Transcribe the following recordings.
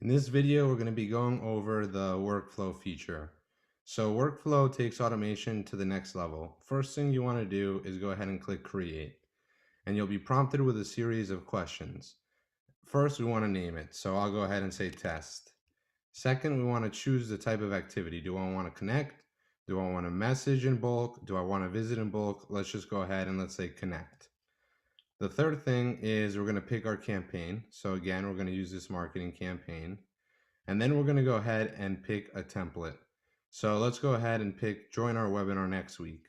In this video, we're going to be going over the workflow feature. So workflow takes automation to the next level. First thing you want to do is go ahead and click create, and you'll be prompted with a series of questions. First, we want to name it. So I'll go ahead and say test. Second, we want to choose the type of activity. Do I want to connect? Do I want to message in bulk? Do I want to visit in bulk? Let's just go ahead and let's say connect. The third thing is we're going to pick our campaign. So again, we're going to use this marketing campaign. And then we're going to go ahead and pick a template. So let's go ahead and pick join our webinar next week.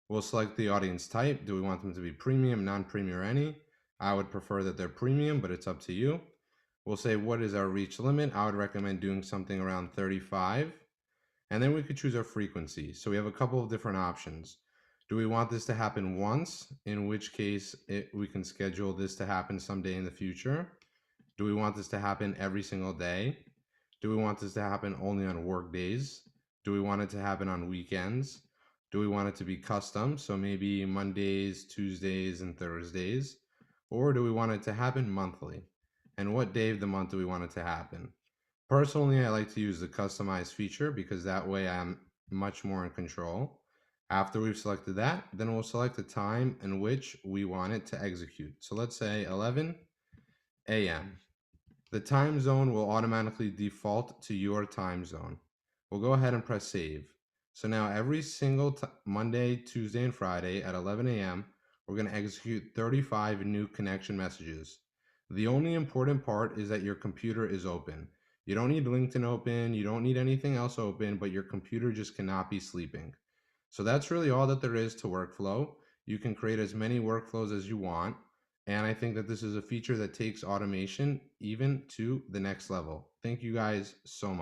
We'll select the audience type. Do we want them to be premium, non-premium, or any? I would prefer that they're premium, but it's up to you. We'll say what is our reach limit. I would recommend doing something around 35. And then we could choose our frequency. So we have a couple of different options. Do we want this to happen once, in which case we can schedule this to happen someday in the future? Do we want this to happen every single day? Do we want this to happen only on work days? Do we want it to happen on weekends? Do we want it to be custom? So maybe Mondays, Tuesdays, and Thursdays? Or do we want it to happen monthly? And what day of the month do we want it to happen? Personally, I like to use the customize feature because that way I'm much more in control. After we've selected that, then we'll select the time in which we want it to execute. So let's say 11 a.m. The time zone will automatically default to your time zone. We'll go ahead and press save. So now every single Monday, Tuesday, and Friday at 11 a.m., we're going to execute 35 new connection messages. The only important part is that your computer is open. You don't need LinkedIn open, you don't need anything else open, but your computer just cannot be sleeping. So that's really all that there is to workflow. You can create as many workflows as you want. And I think that this is a feature that takes automation even to the next level. Thank you guys so much.